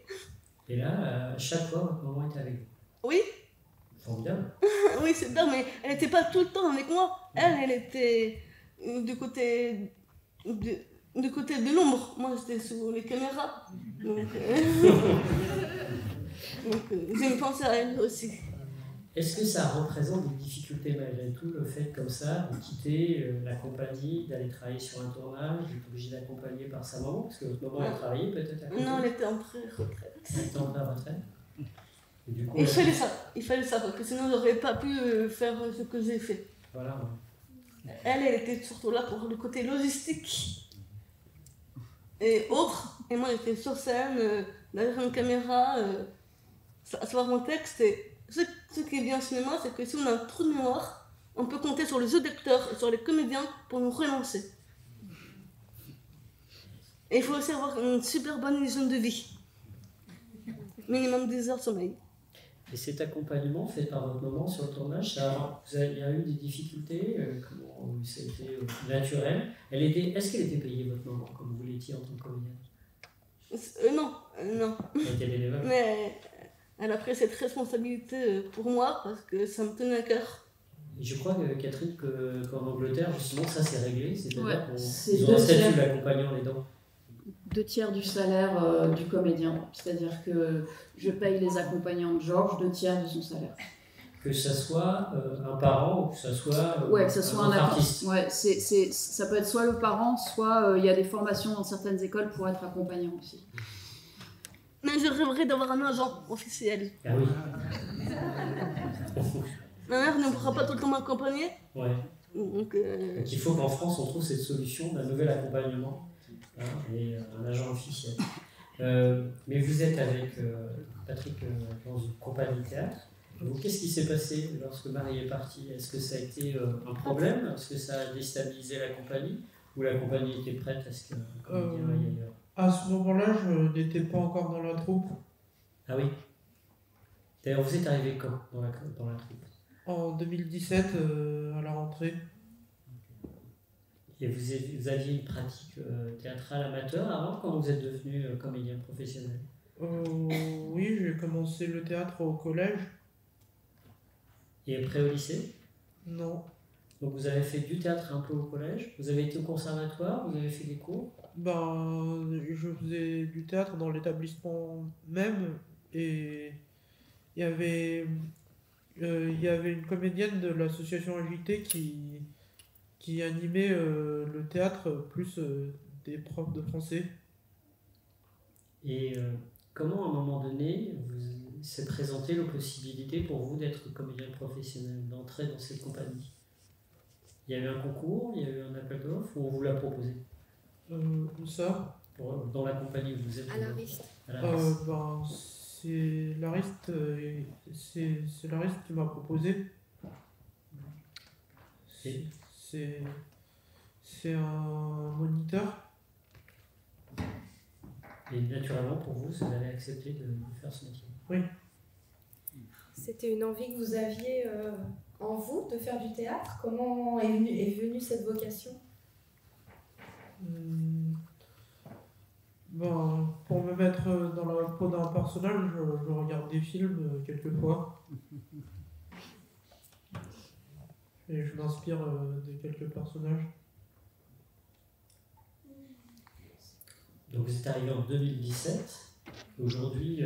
Et là, à chaque fois, votre maman était avec vous? Oui. Formidable. Oui, c'est bien, mais elle n'était pas tout le temps avec moi. Elle était du côté de l'ombre. Moi, j'étais sous les caméras. Donc, j'ai une pensée à elle aussi. Est-ce que ça représente des difficultés malgré tout, le fait comme ça de quitter la compagnie, d'aller travailler sur un tournage, d'être obligé d'accompagner par sa maman? Parce que votre maman a travaillé peut-être à côté? Non, elle était en pré-retraite. Elle était en pré-retraite. Et du coup, il fallait ça, parce que sinon j'aurais pas pu faire ce que j'ai fait. Voilà. Ouais. Elle était surtout là pour le côté logistique et autres. Et moi j'étais sur scène, derrière une caméra, à savoir mon texte. Et ce qui est bien au cinéma, c'est que si on a un trou de mémoire, on peut compter sur les jeux d'acteurs et sur les comédiens pour nous relancer. Et il faut aussi avoir une super bonne hygiène de vie. Minimum 10 heures de sommeil. Et cet accompagnement fait par votre maman sur le tournage, il y a eu des difficultés? Comment ça a été naturel? Est-ce qu'elle était payée, votre maman, comme vous l'étiez en tant que comédienne? Non. Elle était bénévole? Mais elle a pris cette responsabilité pour moi parce que ça me tenait à cœur. Et je crois, Catherine, qu'en Angleterre, justement, ça s'est réglé, c'est-à-dire qu'ils ont 2 un statut tiers. d'accompagnant les dents. 2 tiers du salaire du comédien. C'est-à-dire que je paye les accompagnants de Georges 2 tiers de son salaire. Que ça soit un parent ou que ça soit, que ça soit un artiste. Ouais, ça peut être soit le parent, soit il y a des formations dans certaines écoles pour être accompagnant aussi. Mais je rêverais d'avoir un agent officiel. Ah oui. Ma mère ne pourra pas tout le temps m'accompagner. Ouais. Donc il faut qu'en France, on trouve cette solution d'un nouvel accompagnement, et un agent officiel. Mais vous êtes avec Patrick dans une compagnie de théâtre. Qu'est-ce qui s'est passé lorsque Marie est partie? Est-ce que ça a été un problème? Est-ce que ça a déstabilisé la compagnie? Ou la compagnie était prête à ce que le comédien aille ailleurs? À ce moment-là, je n'étais pas encore dans la troupe. Ah oui. D'ailleurs, vous êtes arrivé quand dans la troupe? En 2017, à la rentrée. Et vous aviez une pratique théâtrale amateur avant, quand vous êtes devenu comédien professionnel? Oui, j'ai commencé le théâtre au collège. Et après au lycée? Non. Donc vous avez fait du théâtre un peu au collège, vous avez été au conservatoire, vous avez fait des cours? Je faisais du théâtre dans l'établissement même, et il y avait une comédienne de l'association AJT qui animait le théâtre, plus des profs de français. Et comment, à un moment donné, s'est présentée la possibilité pour vous d'être comédien professionnel, d'entrer dans cette compagnie? Il y a eu un concours, il y a eu un appel d'offres, ou on vous l'a proposé? Ça dans la compagnie où vous êtes? À l'Ariste. C'est l'Ariste qui m'a proposé. C'est un moniteur. Et naturellement, pour vous, vous allez accepter de faire ce métier? Oui. C'était une envie que vous aviez en vous de faire du théâtre? Comment est venue cette vocation? Pour me mettre dans la peau d'un personnage, je regarde des films quelquefois. Et je m'inspire de quelques personnages. Donc vous êtes arrivé en 2017. Aujourd'hui,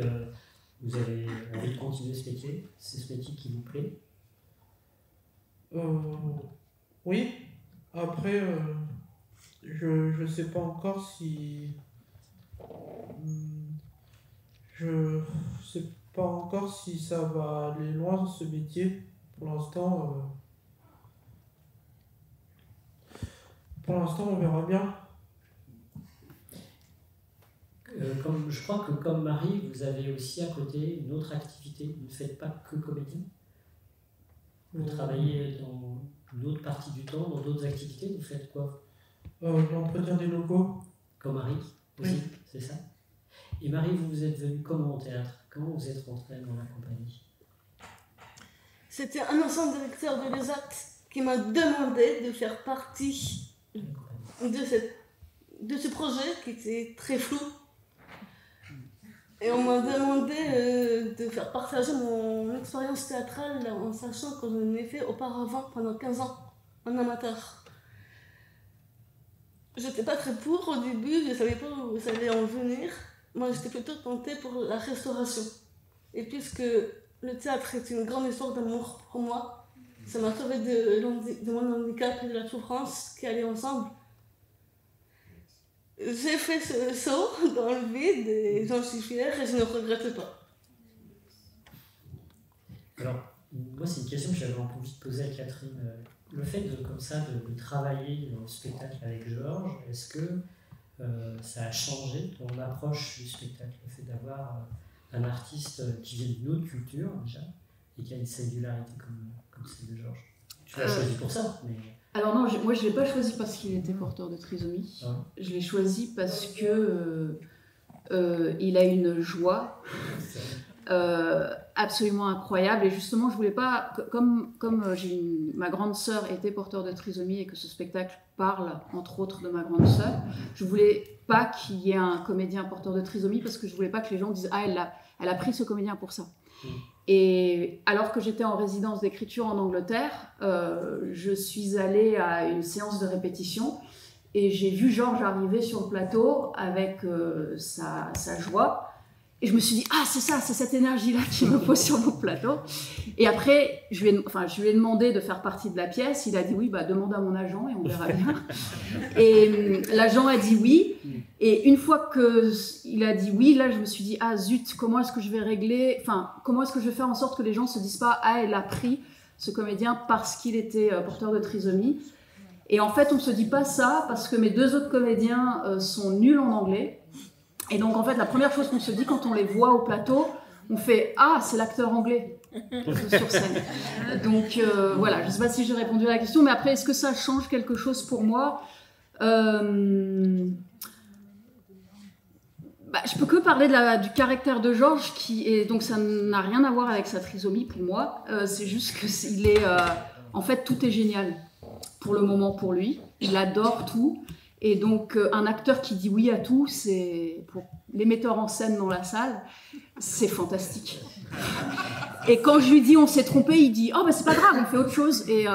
vous avez envie de continuer ce métier? C'est ce métier qui vous plaît? Oui. Après, je sais pas encore si... Je sais pas encore si ça va aller loin, ce métier. Pour l'instant, on verra bien. Je crois que comme Marie, vous avez aussi à côté une autre activité. Vous ne faites pas que comédien. Vous travaillez dans une autre partie du temps, dans d'autres activités. Vous faites quoi? L'entretien des locaux. Comme Marie aussi, Oui. c'est ça. Et Marie, vous êtes venue comment au théâtre? Comment vous êtes rentrée dans la compagnie? C'était un ancien directeur de l'ESAT qui m'a demandé de faire partie de ce projet qui était très flou. Et on m'a demandé de faire partager mon expérience théâtrale en sachant que j'en ai fait auparavant pendant 15 ans en amateur. J'étais pas très pour au début, je savais pas où ça allait en venir. Moi j'étais plutôt tentée pour la restauration. Et puisque le théâtre est une grande histoire d'amour pour moi, ça m'a sauvé de mon handicap et de la souffrance qui allaient ensemble. J'ai fait ce saut dans le vide et j'en suis fière et je ne regrette pas. Alors, moi, c'est une question que j'avais envie de poser à Catherine. Le fait comme ça de travailler dans le spectacle avec Georges, est-ce que ça a changé ton approche du spectacle? Le fait d'avoir un artiste qui vient d'une autre culture, déjà, et qui a une singularité comme celle de Georges. Tu l'as choisi pour ça, mais... Alors non, moi je ne l'ai pas choisi parce qu'il était porteur de trisomie. Ah. Je l'ai choisi parce que il a une joie absolument incroyable. Et justement, je voulais pas, comme ma grande sœur était porteur de trisomie et que ce spectacle parle entre autres de ma grande sœur, je voulais pas qu'il y ait un comédien porteur de trisomie parce que je voulais pas que les gens disent « Ah, elle a pris ce comédien pour ça ». Et alors que j'étais en résidence d'écriture en Angleterre, je suis allée à une séance de répétition et j'ai vu Georges arriver sur le plateau avec sa joie. Et je me suis dit, ah, c'est ça, c'est cette énergie-là qui me pose sur mon plateau. Et après, je lui ai demandé de faire partie de la pièce. Il a dit oui, bah, demande à mon agent et on verra bien. Et l'agent a dit oui. Et une fois qu'il a dit oui, là, je me suis dit, ah zut, comment est-ce que je vais régler, comment est-ce que je vais faire en sorte que les gens ne se disent pas, ah, elle a pris ce comédien parce qu'il était porteur de trisomie. Et en fait, on ne se dit pas ça parce que mes deux autres comédiens sont nuls en anglais. Et donc, en fait, la première chose qu'on se dit quand on les voit au plateau, on fait « Ah, c'est l'acteur anglais sur scène ». Donc, voilà, je ne sais pas si j'ai répondu à la question, mais après, est-ce que ça change quelque chose pour moi ? Je peux que parler du caractère de Georges, donc ça n'a rien à voir avec sa trisomie pour moi. C'est juste qu'il est... en fait, tout est génial pour le moment pour lui. Il adore tout. Et donc, un acteur qui dit oui à tout, c'est pour les metteurs en scène dans la salle, c'est fantastique. Et quand je lui dis on s'est trompé, il dit oh bah c'est pas grave, on fait autre chose. Et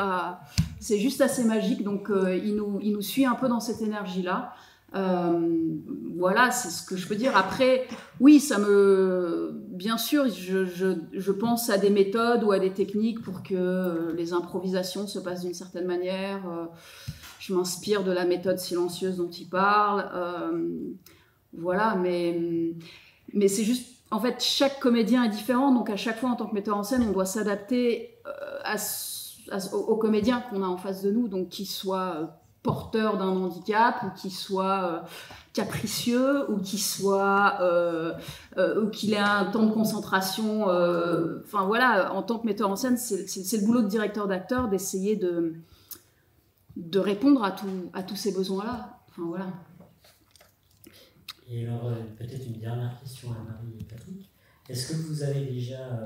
c'est juste assez magique. Donc, il nous suit un peu dans cette énergie-là. Voilà, c'est ce que je peux dire. Après, oui, bien sûr, je pense à des méthodes ou à des techniques pour que les improvisations se passent d'une certaine manière. Je m'inspire de la méthode silencieuse dont il parle. Voilà, mais c'est juste... En fait, chaque comédien est différent, donc à chaque fois, en tant que metteur en scène, on doit s'adapter au comédien qu'on a en face de nous, donc qu'il soit porteur d'un handicap, ou qu'il soit capricieux, ou qu'il ait un temps de concentration. Enfin voilà, en tant que metteur en scène, c'est le boulot de directeur d'acteur d'essayer de répondre à tous ces besoins-là. Enfin, voilà. Et alors, peut-être une dernière question à Marie et Patrick. Est-ce que vous avez déjà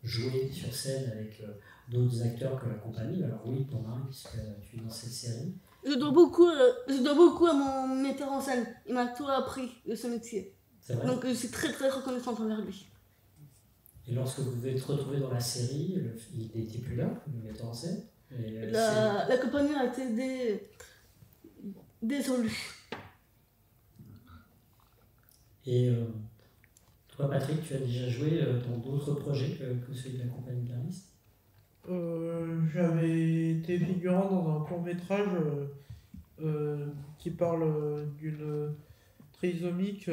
joué sur scène avec d'autres acteurs que la compagnie? Alors oui, pour Marie, puisque tu es dans cette série. Je dois beaucoup à mon metteur en scène. Il m'a tout appris de ce métier. C'est vrai. Donc je suis très très reconnaissante envers lui. Et lorsque vous vous êtes retrouvé dans la série, il n'était plus là, le metteur en scène? La compagnie a été désolue. Et toi, Patrick, tu as déjà joué dans d'autres projets que celui de la compagnie Clarisse? J'avais été figurant dans un court-métrage qui parle d'une trisomique.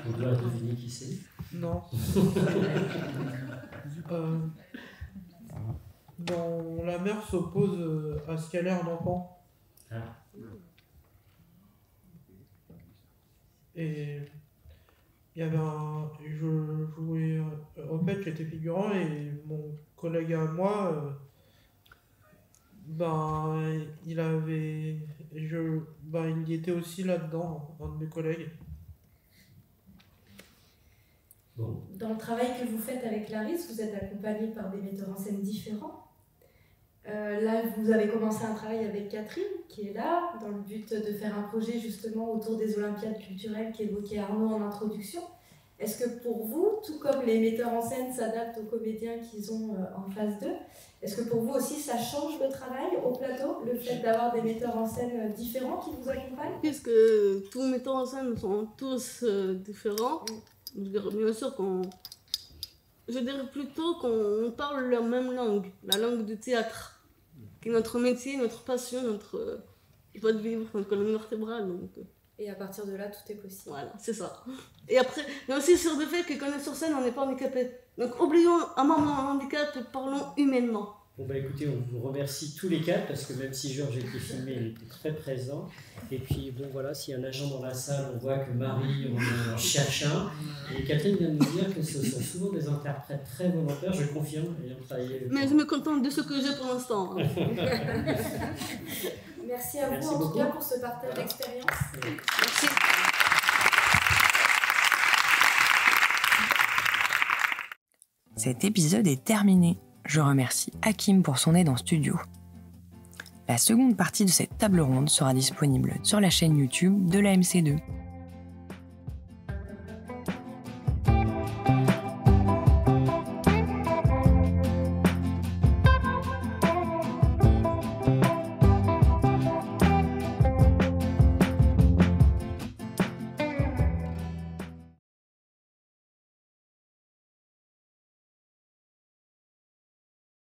On doit deviner qui c'est. Non. Dont la mère s'oppose à ce qu'elle ait un enfant. Ah. Et il y avait je jouais, en fait j'étais figurant et mon collègue à moi il y était aussi là-dedans, un de mes collègues. Bon. Dans le travail que vous faites avec Clarisse, vous êtes accompagné par des metteurs en scène différents. Là, vous avez commencé un travail avec Catherine, qui est là, dans le but de faire un projet justement autour des Olympiades culturelles qu'évoquait Arnaud en introduction. Est-ce que pour vous, tout comme les metteurs en scène s'adaptent aux comédiens qu'ils ont en face d'eux, est-ce que pour vous aussi ça change le travail au plateau, le fait d'avoir des metteurs en scène différents qui vous accompagnent? Puisque tous les metteurs en scène sont tous différents, je dirais bien sûr je dirais plutôt qu'on parle la même langue, la langue du théâtre, qui est notre métier, notre passion, notre joie de vivre, notre colonne vertébrale. Donc. Et à partir de là, tout est possible. Voilà, c'est ça. Et après, mais aussi sur le fait que quand on est sur scène, on n'est pas handicapé. Donc oublions un moment de handicap et parlons humainement. Bon bah écoutez, on vous remercie tous les quatre parce que même si Georges était filmé, il était très présent. Et puis bon voilà, s'il y a un agent dans la salle, on voit que Marie en cherche un. Et Catherine vient de nous dire que ce sont souvent des interprètes très volontaires, je confirme, ayant travaillé. Mais je me contente de ce que j'ai pour l'instant. Hein. Merci à vous en tout cas pour ce partage d'expérience. Merci. Cet épisode est terminé. Je remercie Hakim pour son aide en studio. La seconde partie de cette table ronde sera disponible sur la chaîne YouTube de la MC2.